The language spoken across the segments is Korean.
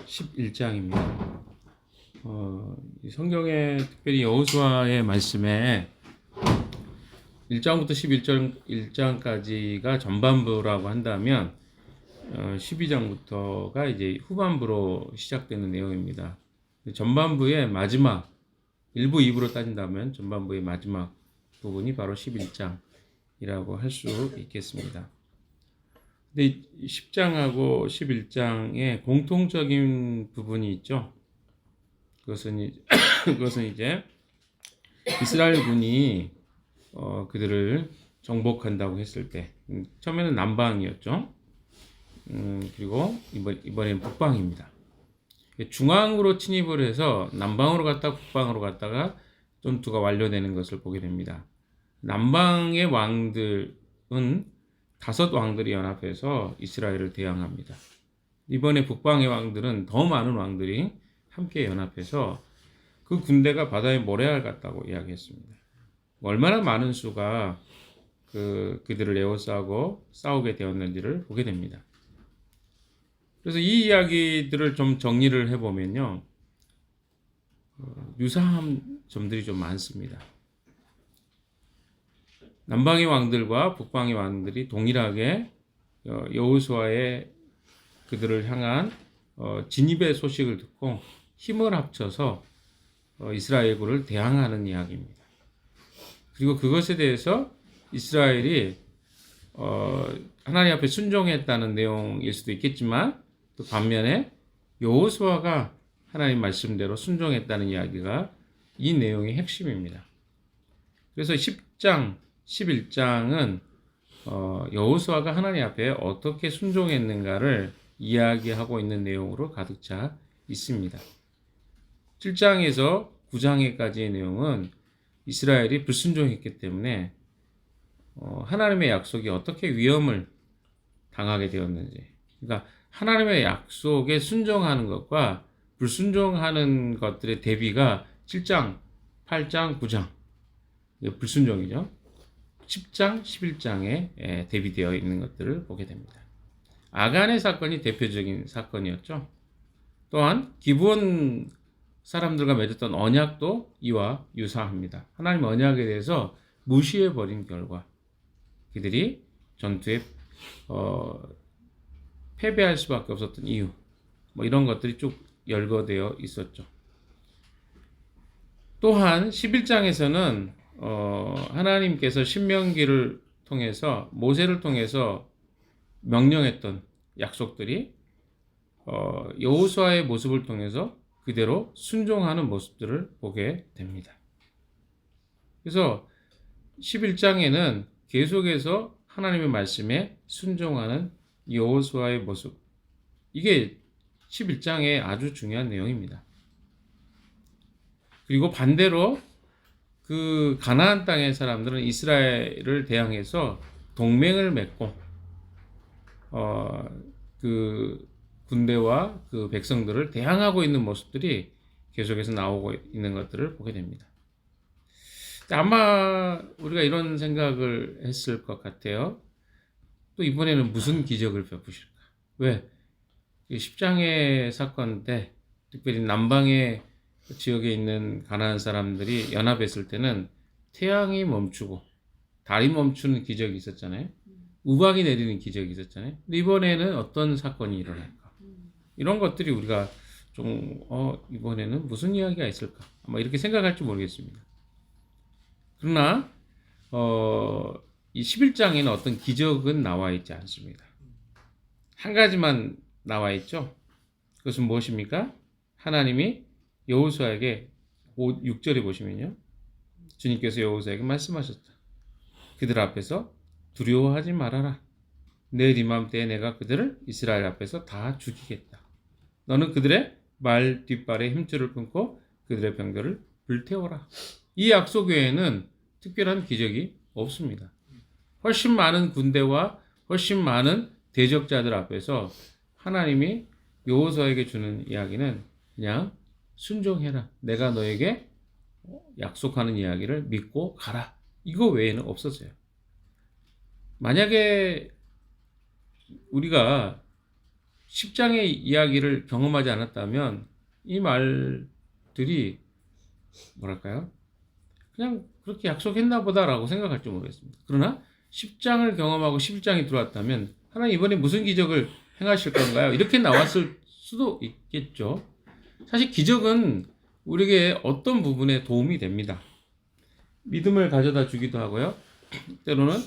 11장입니다. 이 성경에 특별히 여호수아의 말씀에 1장부터 11장까지가 전반부라고 한다면 12장부터가 이제 후반부로 시작되는 내용입니다. 전반부의 마지막 일부 2부로 따진다면 전반부의 마지막 부분이 바로 11장이라고 할 수 있겠습니다. 근데 10장하고 11장에 공통적인 부분이 있죠. 그것은 이제 이스라엘 군이 그들을 정복한다고 했을 때 처음에는 남방이었죠. 그리고 이번에는 북방입니다. 중앙으로 침입을 해서 남방으로 갔다가 북방으로 갔다가 전투가 완료되는 것을 보게 됩니다. 남방의 왕들은 5 왕들이 연합해서 이스라엘을 대항합니다. 이번에 북방의 왕들은 더 많은 왕들이 함께 연합해서 그 군대가 바다의 모래알 같다고 이야기했습니다. 얼마나 많은 수가 그들을 에워싸고 싸우게 되었는지를 보게 됩니다. 그래서 이 이야기들을 좀 정리를 해보면요, 유사한 점들이 좀 많습니다. 남방의 왕들과 북방의 왕들이 동일하게 여호수아의 그들을 향한 진입의 소식을 듣고 힘을 합쳐서 이스라엘군을 대항하는 이야기입니다. 그리고 그것에 대해서 이스라엘이 하나님 앞에 순종했다는 내용일 수도 있겠지만 또 반면에 여호수아가 하나님 말씀대로 순종했다는 이야기가 이 내용의 핵심입니다. 그래서 10장, 11장은 여호수아가 하나님 앞에 어떻게 순종했는가를 이야기하고 있는 내용으로 가득 차 있습니다. 7장에서 9장에까지의 내용은 이스라엘이 불순종했기 때문에 하나님의 약속이 어떻게 위험을 당하게 되었는지, 그러니까 하나님의 약속에 순종하는 것과 불순종하는 것들의 대비가 7장, 8장, 9장 불순종이죠. 10장, 11장에 대비되어 있는 것들을 보게 됩니다. 아간의 사건이 대표적인 사건이었죠. 또한 기브온 사람들과 맺었던 언약도 이와 유사합니다. 하나님 언약에 대해서 무시해버린 결과 그들이 전투에 패배할 수밖에 없었던 이유, 이런 것들이 쭉 열거되어 있었죠. 또한 11장에서는 하나님께서 신명기를 통해서 모세를 통해서 명령했던 약속들이 여호수아의 모습을 통해서 그대로 순종하는 모습들을 보게 됩니다. 그래서 11장에는 계속해서 하나님의 말씀에 순종하는 여호수아의 모습, 이게 11장의 아주 중요한 내용입니다. 그리고 반대로 그 가나안 땅의 사람들은 이스라엘을 대항해서 동맹을 맺고 그 군대와 그 백성들을 대항하고 있는 모습들이 계속해서 나오고 있는 것들을 보게 됩니다. 아마 우리가 이런 생각을 했을 것 같아요. 또 이번에는 무슨 기적을 베푸실까? 왜? 10장의 사건 때 특별히 남방의 지역에 있는 가나안 사람들이 연합했을 때는 태양이 멈추고 달이 멈추는 기적이 있었잖아요. 우박이 내리는 기적이 있었잖아요. 근데 이번에는 어떤 사건이 일어날까? 이런 것들이 우리가 좀 이번에는 무슨 이야기가 있을까? 아마 이렇게 생각할지 모르겠습니다. 그러나 이 11장에는 어떤 기적은 나와 있지 않습니다. 한 가지만 나와 있죠. 그것은 무엇입니까? 하나님이 여호수아에게 6절에 보시면요, 주님께서 여호수아에게 말씀하셨다. 그들 앞에서 두려워하지 말아라. 내일 이맘때에 내가 그들을 이스라엘 앞에서 다 죽이겠다. 너는 그들의 말 뒷발에 힘줄을 끊고 그들의 병들을 불태워라. 이 약속 외에는 특별한 기적이 없습니다. 훨씬 많은 군대와 훨씬 많은 대적자들 앞에서 하나님이 여호수아에게 주는 이야기는 그냥 순종해라. 내가 너에게 약속하는 이야기를 믿고 가라. 이거 외에는 없었어요. 만약에 우리가 십장의 이야기를 경험하지 않았다면 이 말들이 뭐랄까요? 그냥 그렇게 약속했나 보다라고 생각할지 모르겠습니다. 그러나 10장을 경험하고 11장이 들어왔다면 하나님 이번에 무슨 기적을 행하실 건가요? 이렇게 나왔을 수도 있겠죠. 사실 기적은 우리에게 어떤 부분에 도움이 됩니다. 믿음을 가져다 주기도 하고요. 때로는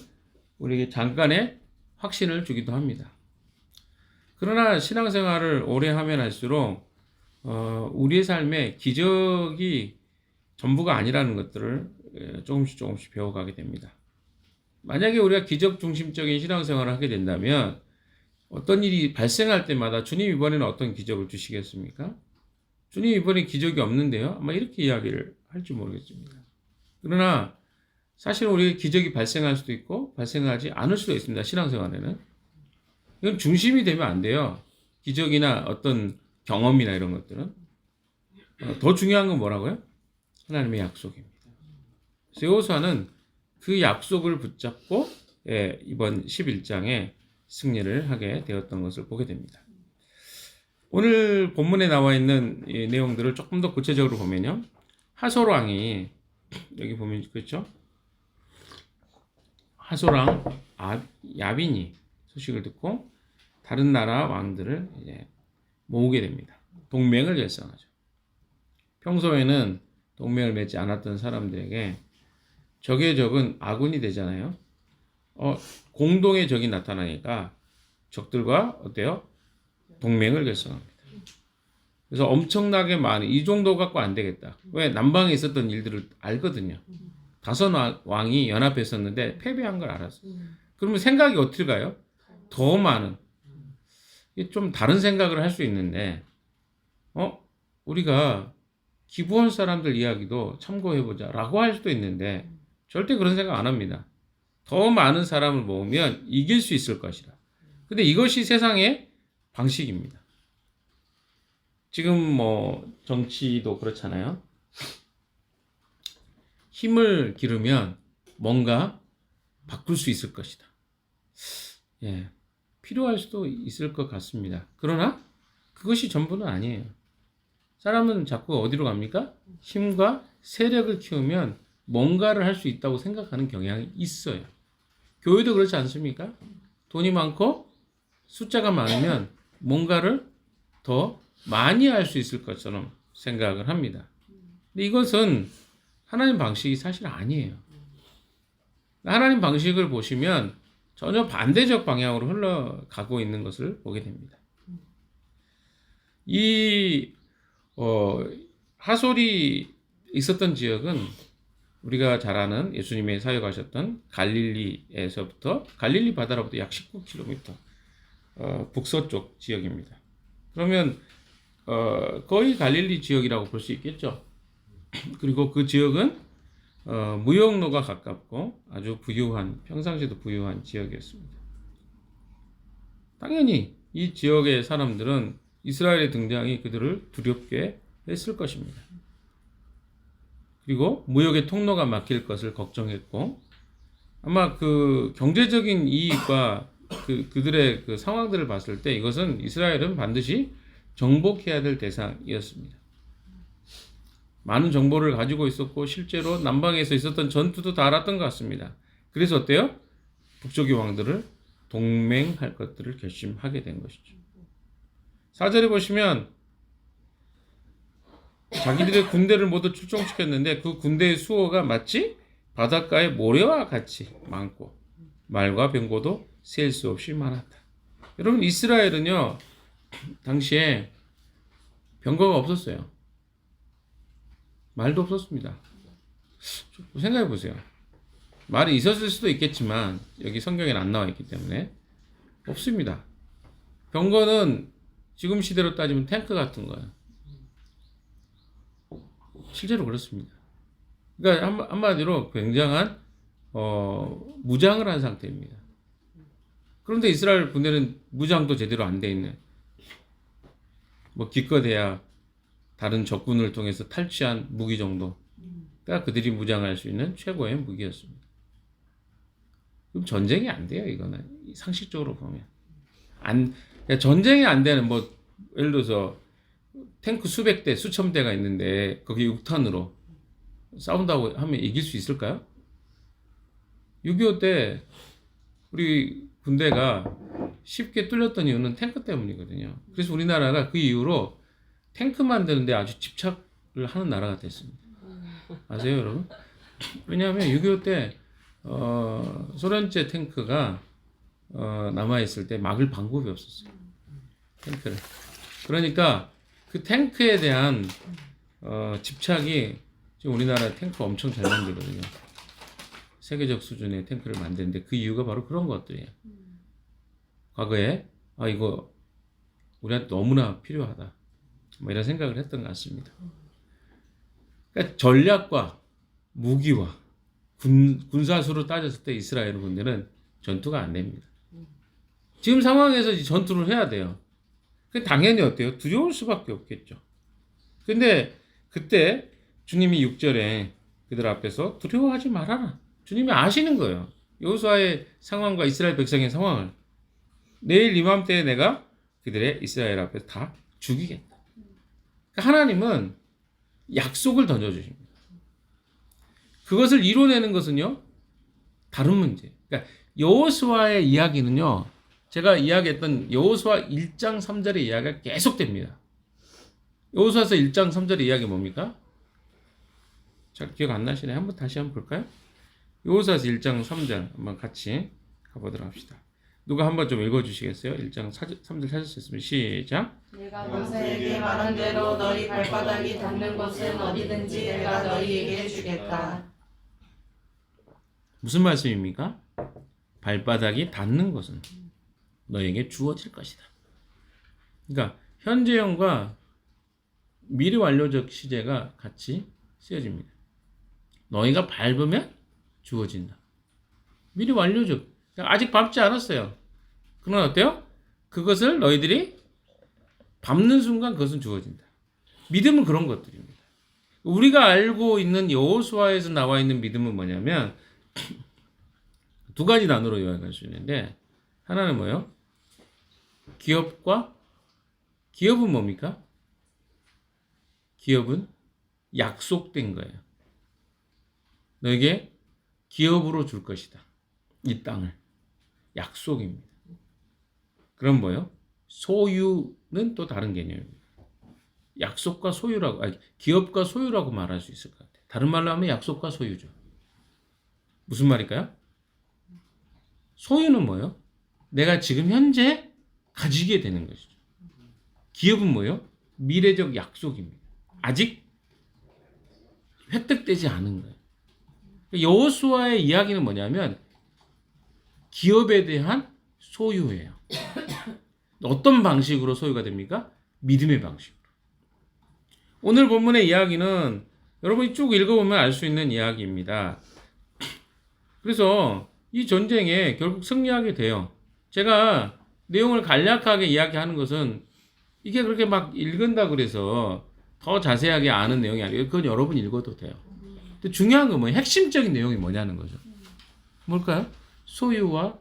우리에게 잠깐의 확신을 주기도 합니다. 그러나 신앙생활을 오래 하면 할수록 우리의 삶에 기적이 전부가 아니라는 것들을 조금씩 배워가게 됩니다. 만약에 우리가 기적 중심적인 신앙생활을 하게 된다면 어떤 일이 발생할 때마다 주님 이번에는 어떤 기적을 주시겠습니까? 주님 이번에 기적이 없는데요? 아마 이렇게 이야기를 할지 모르겠습니다. 그러나 사실 우리의 기적이 발생할 수도 있고 발생하지 않을 수도 있습니다. 신앙생활에는. 이건 중심이 되면 안 돼요. 기적이나 어떤 경험이나 이런 것들은. 더 중요한 건 뭐라고요? 하나님의 약속입니다. 여호수아는 그 약속을 붙잡고 이번 11장에 승리를 하게 되었던 것을 보게 됩니다. 오늘 본문에 나와 있는 이 내용들을 조금 더 구체적으로 보면요. 하솔 왕이 여기 보면 그렇죠? 하솔 왕 야빈이 소식을 듣고 다른 나라 왕들을 이제 모으게 됩니다. 동맹을 결성하죠. 평소에는 동맹을 맺지 않았던 사람들에게 적의 적은 아군이 되잖아요. 공동의 적이 나타나니까 적들과 어때요? 동맹을 결성합니다. 그래서 엄청나게 많은 이 정도 갖고 안 되겠다. 왜? 남방에 있었던 일들을 알거든요. 5 왕이 연합했었는데 패배한 걸 알았어요. 그러면 생각이 어떻게 가요? 더 많은. 좀 다른 생각을 할 수 있는데 우리가 기브온 사람들 이야기도 참고해보자 라고 할 수도 있는데 절대 그런 생각 안 합니다. 더 많은 사람을 모으면 이길 수 있을 것이라. 근데 이것이 세상의 방식입니다. 지금 뭐 정치도 그렇잖아요. 힘을 기르면 뭔가 바꿀 수 있을 것이다. 필요할 수도 있을 것 같습니다. 그러나 그것이 전부는 아니에요. 사람은 자꾸 어디로 갑니까? 힘과 세력을 키우면 뭔가를 할 수 있다고 생각하는 경향이 있어요. 교회도 그렇지 않습니까? 돈이 많고 숫자가 많으면 뭔가를 더 많이 할 수 있을 것처럼 생각을 합니다. 근데 이것은 하나님 방식이 사실 아니에요. 하나님 방식을 보시면 전혀 반대적 방향으로 흘러가고 있는 것을 보게 됩니다. 이 하솔이 있었던 지역은 우리가 잘 아는 예수님의 사역하셨던 갈릴리에서부터 갈릴리 바다로부터 약 19km 북서쪽 지역입니다. 그러면 거의 갈릴리 지역이라고 볼 수 있겠죠. 그리고 그 지역은 무역로가 가깝고 아주 부유한, 평상시에도 부유한 지역이었습니다. 당연히 이 지역의 사람들은 이스라엘의 등장이 그들을 두렵게 했을 것입니다. 그리고 무역의 통로가 막힐 것을 걱정했고 아마 그 경제적인 이익과 그들의 그 상황들을 봤을 때 이것은 이스라엘은 반드시 정복해야 될 대상이었습니다. 많은 정보를 가지고 있었고 실제로 남방에서 있었던 전투도 다 알았던 것 같습니다. 그래서 어때요? 북쪽의 왕들을 동맹할 것들을 결심하게 된 것이죠. 4절에 보시면 자기들의 군대를 모두 출동시켰는데 그 군대의 수호가 마치 바닷가의 모래와 같이 많고 말과 병거도 셀 수 없이 많았다. 여러분 이스라엘은요 당시에 병거가 없었어요. 말도 없었습니다. 생각해 보세요. 말이 있었을 수도 있겠지만 여기 성경에는 안 나와 있기 때문에 없습니다. 병거는 지금 시대로 따지면 탱크 같은 거예요. 실제로 그렇습니다. 그러니까 한마디로 굉장한 무장을 한 상태입니다. 그런데 이스라엘 군대는 무장도 제대로 안 돼 있는 뭐 기껏해야 다른 적군을 통해서 탈취한 무기 정도가 그들이 무장할 수 있는 최고의 무기였습니다. 그럼 전쟁이 안 돼요. 이거는 상식적으로 보면 그러니까 전쟁이 안 되는 뭐 예를 들어서 탱크 수백 대, 수천 대가 있는데 거기 6탄으로 싸운다고 하면 이길 수 있을까요? 6.25 때 우리 군대가 쉽게 뚫렸던 이유는 탱크 때문이거든요. 그래서 우리나라가 그 이후로 탱크 만드는데 아주 집착을 하는 나라가 됐습니다. 아세요, 여러분? 왜냐하면 6.25 때 소련제 탱크가 남아있을 때 막을 방법이 없었어요. 탱크를. 그러니까 그 탱크에 대한 집착이 지금 우리나라 탱크 엄청 잘 만들거든요. 세계적 수준의 탱크를 만드는데 그 이유가 바로 그런 것들이에요. 과거에 이거 우리한테 너무나 필요하다. 뭐 이런 생각을 했던 것 같습니다. 그러니까 전략과 무기와 군사수로 따졌을 때 이스라엘 군대는 전투가 안 됩니다. 지금 상황에서 전투를 해야 돼요. 당연히 어때요? 두려울 수밖에 없겠죠. 근데 그때 주님이 6절에 그들 앞에서 두려워하지 말아라. 주님이 아시는 거예요. 여호수아의 상황과 이스라엘 백성의 상황을. 내일 이맘때에 내가 그들의 이스라엘 앞에서 다 죽이겠다. 그러니까 하나님은 약속을 던져주십니다. 그것을 이뤄내는 것은요, 다른 문제. 그러니까 여호수아의 이야기는요, 제가 이야기했던 여호수아 1장 3절의 이야기가 계속됩니다. 여호수아서 1장 3절의 이야기 뭡니까? 잘 기억 안 나시네. 다시 한번 볼까요? 여호수아서 1장 3절 한번 같이 가보도록 합시다. 누가 한번 좀 읽어주시겠어요? 1장 3절 찾으셨으면 시작. 내가 모세에게 말한 대로 너희 발바닥이 닿는 곳은 어디든지 내가 너희에게 주겠다. 무슨 말씀입니까? 발바닥이 닿는 것은 너에게 주어질 것이다. 그러니까 현재형과 미래 완료적 시제가 같이 쓰여집니다. 너희가 밟으면 주어진다. 미래 완료적. 아직 밟지 않았어요. 그러나 어때요? 그것을 너희들이 밟는 순간 그것은 주어진다. 믿음은 그런 것들입니다. 우리가 알고 있는 여호수아에서 나와 있는 믿음은 뭐냐면 두 가지 단어로 요약할 수 있는데, 하나는 뭐예요? 기업은 뭡니까? 기업은 약속된 거예요. 너에게 기업으로 줄 것이다. 이 땅을. 약속입니다. 그럼 뭐예요? 소유는 또 다른 개념입니다. 약속과 소유라고, 기업과 소유라고 말할 수 있을 것 같아요. 다른 말로 하면 약속과 소유죠. 무슨 말일까요? 소유는 뭐예요? 내가 지금 현재 가지게 되는 것이죠. 기업은 뭐예요? 미래적 약속입니다. 아직 획득되지 않은 거예요. 여호수아의 이야기는 뭐냐면 기업에 대한 소유예요. 어떤 방식으로 소유가 됩니까? 믿음의 방식으로. 오늘 본문의 이야기는 여러분이 쭉 읽어보면 알 수 있는 이야기입니다. 그래서 이 전쟁에 결국 승리하게 돼요. 제가 내용을 간략하게 이야기하는 것은 이게 그렇게 막 읽은다 그래서 더 자세하게 아는 내용이 아니에요. 그건 여러분 읽어도 돼요. 근데 중요한 건 뭐예요? 핵심적인 내용이 뭐냐는 거죠. 뭘까요? 소유와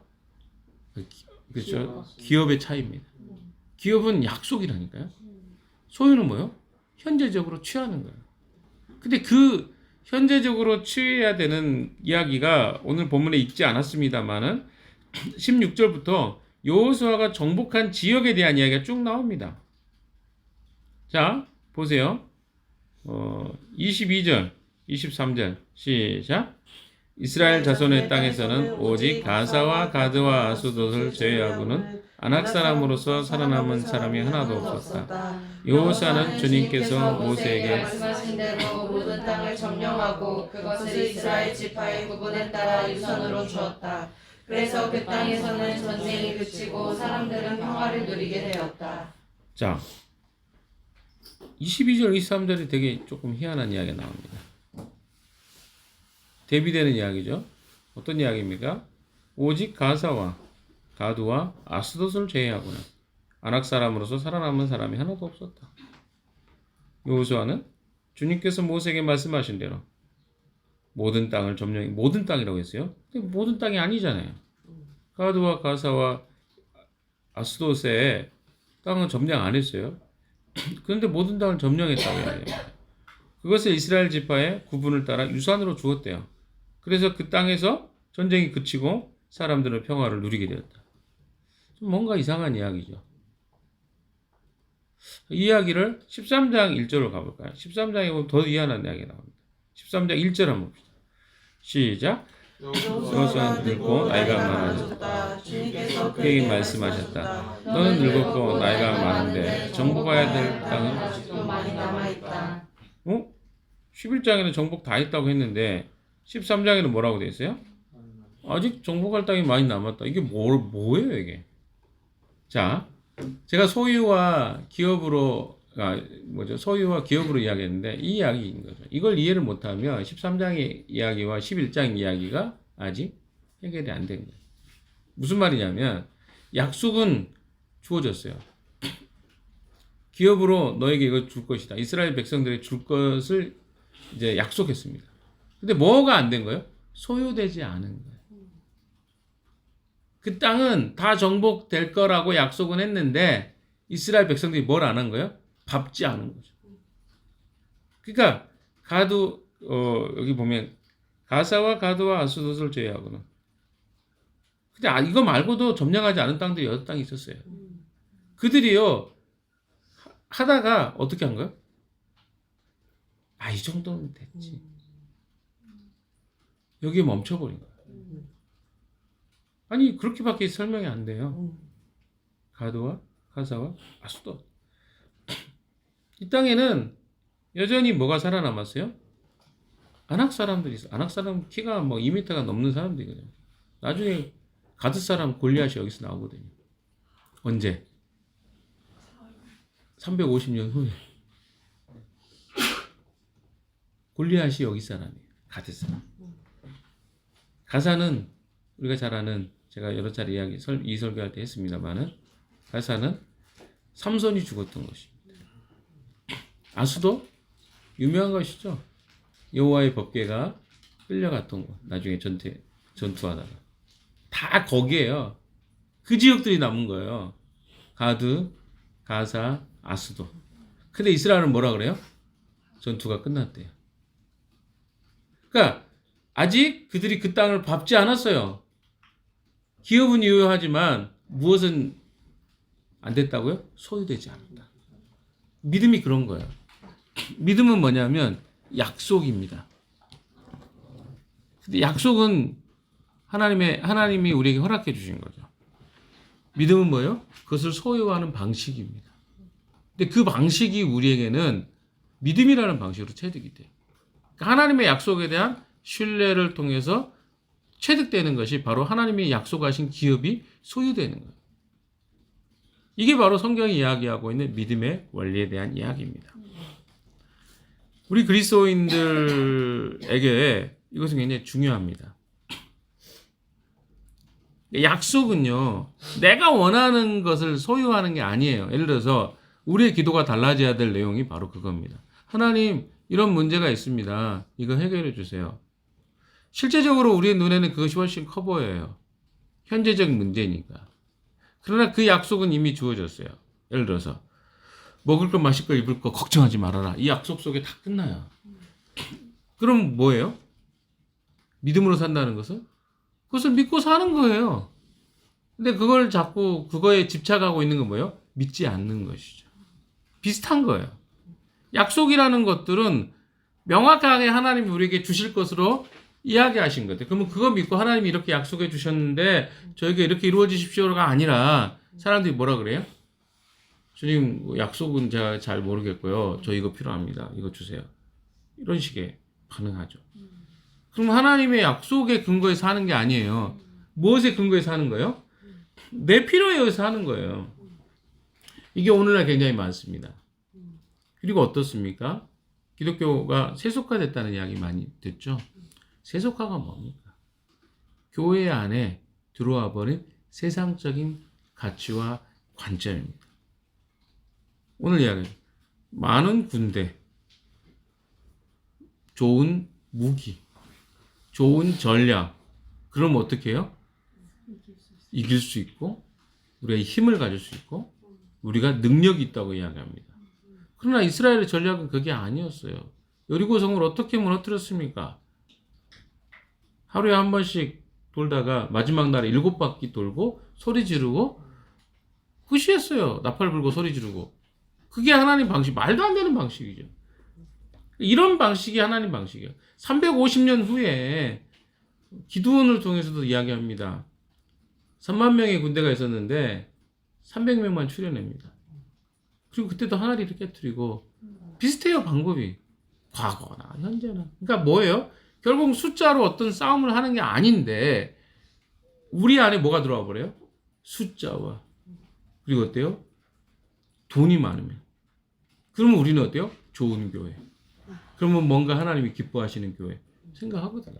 그렇죠? 기업의 차이입니다. 기업은 약속이라니까요. 소유는 뭐예요? 현재적으로 취하는 거예요. 근데 그 현재적으로 취해야 되는 이야기가 오늘 본문에 있지 않았습니다만은 16절부터 여호수아가 정복한 지역에 대한 이야기가 쭉 나옵니다. 자, 보세요. 22절, 23절 시작. 이스라엘 자손의 땅에서는 오직 가사와 가드와 아스돗을 제외하고는 아낙 사람으로서 살아남은 사람이 하나도 없었다. 여호수아는 주님께서 모세에게 말씀하신 대로 모든 땅을 점령하고 그것을 이스라엘 지파의 구분에 따라 유산으로 주었다. 그래서 그 땅에서는 전쟁이 그치고 사람들은 평화를 누리게 되었다. 자, 22절, 23절이 되게 조금 희한한 이야기가 나옵니다. 대비되는 이야기죠. 어떤 이야기입니까? 오직 가사와 가두와 아스돗을 제외하고는 아낙 사람으로서 살아남은 사람이 하나도 없었다. 여호수아는 주님께서 모세에게 말씀하신 대로 모든 땅을 점령해, 모든 땅이라고 했어요. 근데 모든 땅이 아니잖아요. 가두와 가사와 아스돗에 땅은 점령 안 했어요. 그런데 모든 땅을 점령했다고 이야기해요. 그것을 이스라엘 지파의 구분을 따라 유산으로 주었대요. 그래서 그 땅에서 전쟁이 그치고 사람들은 평화를 누리게 되었다. 좀 뭔가 이상한 이야기죠. 이 이야기를 13장 1절로 가볼까요? 13장에 보면 더 희한한 이야기가 나옵니다. 13장 1절 한번 봅시다. 시작. 여호수아는 늙고 나이가 많아졌다. 주님께서 그에게 말씀하셨다. 너는 늙었고 나이가 많은데 정복해야 될 땅은 아직도 많이 남아있다. 11장에는 정복 다 했다고 했는데 13장에는 뭐라고 돼 있어요? 아직 정복할 땅이 많이 남았다. 이게 뭐예요 이게? 자, 제가 소유와 기업으로 소유와 기업으로 이야기했는데 이 이야기인 거죠. 이걸 이해를 못하면 13장의 이야기와 11장 이야기가 아직 해결이 안 된 거예요. 무슨 말이냐면 약속은 주어졌어요. 기업으로 너에게 이거 줄 것이다. 이스라엘 백성들에게 줄 것을 이제 약속했습니다. 근데 뭐가 안 된 거예요? 소유되지 않은 거예요. 그 땅은 다 정복될 거라고 약속은 했는데 이스라엘 백성들이 뭘 안 한 거예요? 밟지 않은 거죠. 그러니까 여기 보면 가사와 가드와 아스돗을 제외하고는 근데 이거 말고도 점령하지 않은 땅들이 8땅이 있었어요. 그들이요 하다가 어떻게 한 거예요? 이 정도면 됐지. 여기에 멈춰버린 거예요. 아니 그렇게밖에 설명이 안 돼요. 가드와 가사와 아스돗. 이 땅에는 여전히 뭐가 살아남았어요? 아낙 사람들이 있어. 아낙 사람 키가 뭐 2m가 넘는 사람들이거든요. 나중에 가드 사람 골리앗이 여기서 나오거든요. 언제? 350년 후에. 골리앗이 여기 사람이에요. 가드 사람. 가사는 우리가 잘 아는 제가 여러 차례 이 설교할 때 했습니다만은 가사는 삼손이 죽었던 것입니다. 아수도 유명한 것이죠. 여호와의 법궤가 끌려갔던 거. 나중에 전투하다가 다 거기에요. 그 지역들이 남은 거예요. 가드, 가사, 아수도. 근데 이스라엘은 뭐라 그래요? 전투가 끝났대요. 그러니까 아직 그들이 그 땅을 밟지 않았어요. 기업은 유효하지만 무엇은 안 됐다고요? 소유되지 않았다. 믿음이 그런 거예요. 믿음은 뭐냐면 약속입니다. 근데 약속은 하나님이 우리에게 허락해 주신 거죠. 믿음은 뭐예요? 그것을 소유하는 방식입니다. 근데 그 방식이 우리에게는 믿음이라는 방식으로 체득이 돼요. 그러니까 하나님의 약속에 대한 신뢰를 통해서 체득되는 것이 바로 하나님이 약속하신 기업이 소유되는 거예요. 이게 바로 성경이 이야기하고 있는 믿음의 원리에 대한 이야기입니다. 우리 그리스도인들에게 이것은 굉장히 중요합니다. 약속은요, 내가 원하는 것을 소유하는 게 아니에요. 예를 들어서 우리의 기도가 달라져야 될 내용이 바로 그겁니다. 하나님, 이런 문제가 있습니다. 이거 해결해 주세요. 실제적으로 우리의 눈에는 그것이 훨씬 커 보여요. 현재적 문제니까. 그러나 그 약속은 이미 주어졌어요. 예를 들어서 먹을 거, 마실 거, 입을 거 걱정하지 말아라. 이 약속 속에 다 끝나요. 그럼 뭐예요? 믿음으로 산다는 것은? 그것을 믿고 사는 거예요. 근데 그걸 자꾸 그거에 집착하고 있는 건 뭐예요? 믿지 않는 것이죠. 비슷한 거예요. 약속이라는 것들은 명확하게 하나님이 우리에게 주실 것으로 이야기하신 것들. 그러면 그거 믿고 하나님이 이렇게 약속해 주셨는데 저에게 이렇게 이루어지십시오가 아니라 사람들이 뭐라 그래요? 주님 약속은 제가 잘 모르겠고요. 저 이거 필요합니다. 이거 주세요. 이런 식의 반응하죠. 그럼 하나님의 약속의 근거에 사는 게 아니에요. 무엇에 근거에 사는 거예요? 내 필요에 의해서 하는 거예요. 이게 오늘날 굉장히 많습니다. 그리고 어떻습니까? 기독교가 세속화됐다는 이야기 많이 듣죠? 세속화가 뭡니까? 교회 안에 들어와 버린 세상적인 가치와 관점입니다. 오늘 이야기 많은 군대, 좋은 무기, 좋은 전략. 그럼 어떻게 해요? 이길 수 있고 우리가 힘을 가질 수 있고 우리가 능력이 있다고 이야기합니다. 그러나 이스라엘의 전략은 그게 아니었어요. 여리고성을 어떻게 무너뜨렸습니까? 하루에 한 번씩 돌다가 마지막 날에 7바퀴 돌고 소리 지르고 끝이었어요. 나팔 불고 소리 지르고. 그게 하나님 방식, 말도 안 되는 방식이죠. 이런 방식이 하나님 방식이에요. 350년 후에 기드온을 통해서도 이야기합니다. 3만 명의 군대가 있었는데 300명만 출현합니다. 그리고 그때도 하나리를 깨뜨리고 비슷해요, 방법이. 과거나 현재나. 그러니까 뭐예요? 결국 숫자로 어떤 싸움을 하는 게 아닌데 우리 안에 뭐가 들어와 버려요? 숫자와 그리고 어때요? 돈이 많으면. 그러면 우리는 어때요? 좋은 교회. 그러면 뭔가 하나님이 기뻐하시는 교회 생각하거든요.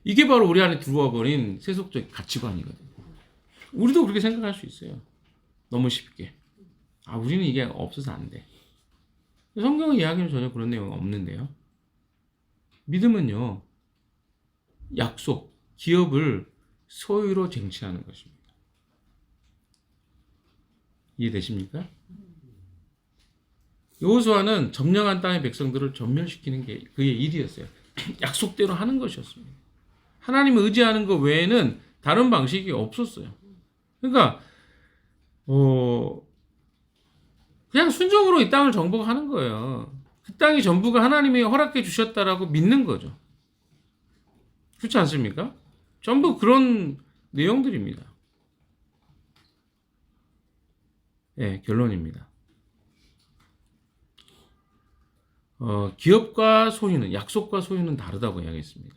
이게 바로 우리 안에 들어와 버린 세속적 가치관이거든요. 우리도 그렇게 생각할 수 있어요. 너무 쉽게. 우리는 이게 없어서 안 돼. 성경의 이야기는 전혀 그런 내용은 없는데요. 믿음은요, 약속, 기업을 소유로 쟁취하는 것입니다. 이해되십니까? 여호수아는 점령한 땅의 백성들을 전멸시키는 게 그의 일이었어요. 약속대로 하는 것이었습니다. 하나님을 의지하는 것 외에는 다른 방식이 없었어요. 그러니까 그냥 순종으로 이 땅을 정복하는 거예요. 그 땅이 전부가 하나님이 허락해 주셨다라고 믿는 거죠. 그렇지 않습니까? 전부 그런 내용들입니다. 네, 결론입니다. 기업과 소유는, 약속과 소유는 다르다고 이야기했습니다.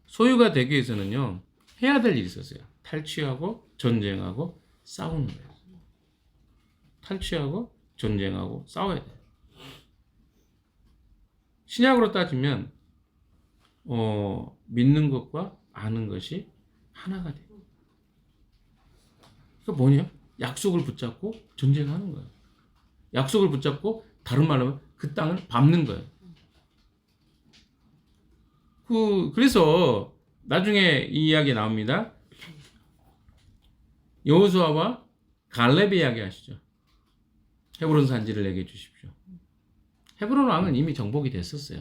소유가 되기 위해서는요, 해야 될 일이 있었어요. 탈취하고, 전쟁하고, 싸우는 거예요. 탈취하고, 전쟁하고, 싸워야 돼요. 신약으로 따지면, 믿는 것과 아는 것이 하나가 돼요. 그러니까 뭐냐? 약속을 붙잡고 전쟁하는 거예요. 약속을 붙잡고, 다른 말로 하면 그 땅을 밟는 거예요. 그래서 나중에 이 이야기 나옵니다. 여호수아와 갈렙의 이야기 아시죠? 헤브론 산지를 내게 주십시오. 헤브론 왕은 이미 정복이 됐었어요.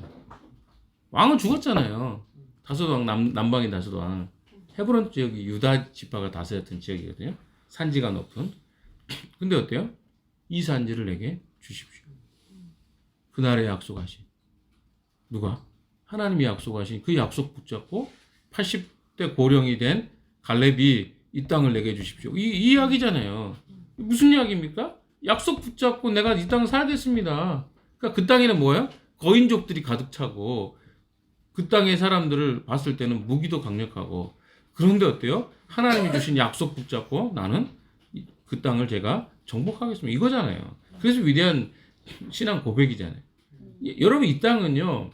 왕은 죽었잖아요. 다소도 왕, 남방의 다소도 왕. 헤브론 지역이 유다 지파가 다스렸던 지역이거든요. 산지가 높은. 근데 어때요? 이 산지를 내게 주십시오. 그날에 약속하신 누가? 하나님이 약속하신 그 약속 붙잡고 80대 고령이 된 갈렙이 이 땅을 내게 주십시오. 이 이야기잖아요. 무슨 이야기입니까? 약속 붙잡고 내가 이 땅을 살겠습니다. 그러니까 그 땅에는 뭐예요? 거인족들이 가득 차고 그 땅의 사람들을 봤을 때는 무기도 강력하고 그런데 어때요? 하나님이 주신 약속 붙잡고 나는 그 땅을 제가 정복하겠습니다. 이거잖아요. 그래서 위대한 신앙 고백이잖아요. 여러분 이 땅은요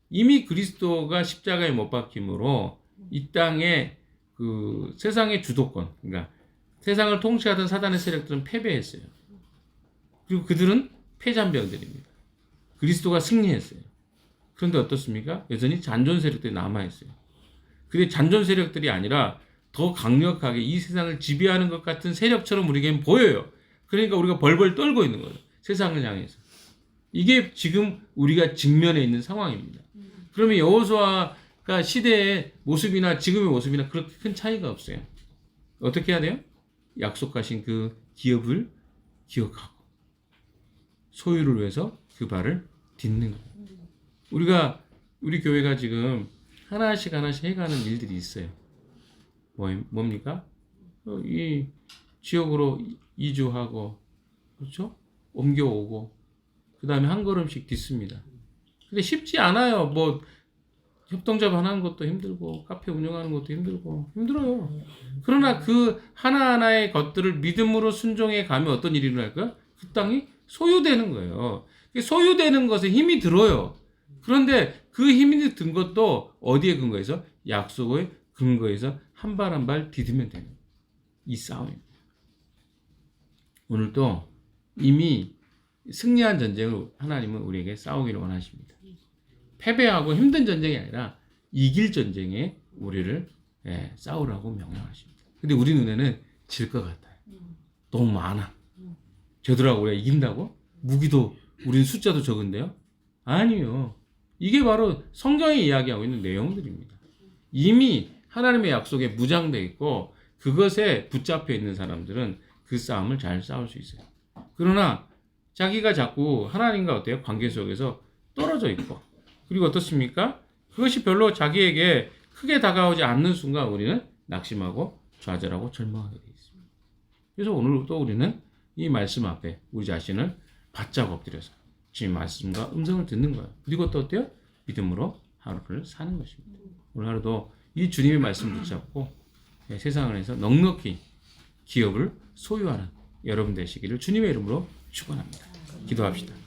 이미 그리스도가 십자가에 못 박힘으로 이 땅의 그 세상의 주도권, 그러니까 세상을 통치하던 사단의 세력들은 패배했어요. 그리고 그들은 패잔병들입니다. 그리스도가 승리했어요. 그런데 어떻습니까? 여전히 잔존 세력들이 남아있어요. 근데 잔존 세력들이 아니라 더 강력하게 이 세상을 지배하는 것 같은 세력처럼 우리에겐 보여요. 그러니까 우리가 벌벌 떨고 있는 거예요. 세상을 향해서. 이게 지금 우리가 직면해 있는 상황입니다. 그러면 여호수아가 시대의 모습이나 지금의 모습이나 그렇게 큰 차이가 없어요. 어떻게 해야 돼요? 약속하신 그 기업을 기억하고 소유를 위해서 그 발을 딛는 거예요. 우리 교회가 지금 하나씩 해가는 일들이 있어요. 뭡니까? 이 지역으로 이주하고, 그렇죠? 옮겨오고, 그 다음에 한 걸음씩 딛습니다. 근데 쉽지 않아요. 뭐, 협동조합 하는 것도 힘들고, 카페 운영하는 것도 힘들어요. 그러나 그 하나하나의 것들을 믿음으로 순종해 가면 어떤 일이 일어날까요? 그 땅이 소유되는 거예요. 소유되는 것에 힘이 들어요. 그런데 그 힘이 든 것도 어디에 근거해서? 약속의 근거에서 한 발 한 발 디디면 되는 이 싸움입니다. 오늘도 이미 승리한 전쟁을 하나님은 우리에게 싸우기를 원하십니다. 패배하고 힘든 전쟁이 아니라 이길 전쟁에 우리를 싸우라고 명령하십니다. 근데 우리 눈에는 질 것 같아요. 너무 많아. 저들하고 우리가 이긴다고? 무기도 우리는 숫자도 적은데요? 아니요. 이게 바로 성경이 이야기하고 있는 내용들입니다. 이미 하나님의 약속에 무장되어 있고 그것에 붙잡혀 있는 사람들은 그 싸움을 잘 싸울 수 있어요. 그러나 자기가 자꾸 하나님과 어때요? 관계 속에서 떨어져 있고 그리고 어떻습니까? 그것이 별로 자기에게 크게 다가오지 않는 순간 우리는 낙심하고 좌절하고 절망하게 되어 있습니다. 그래서 오늘도 우리는 이 말씀 앞에 우리 자신을 바짝 엎드려서 주님 말씀과 음성을 듣는 거예요. 그리고 또 어때요? 믿음으로 하루를 사는 것입니다. 오늘 하루도 이 주님의 말씀을 붙잡고 세상 안에서 넉넉히 기업을 소유하는 여러분 되시기를 주님의 이름으로 축원합니다. 기도합시다.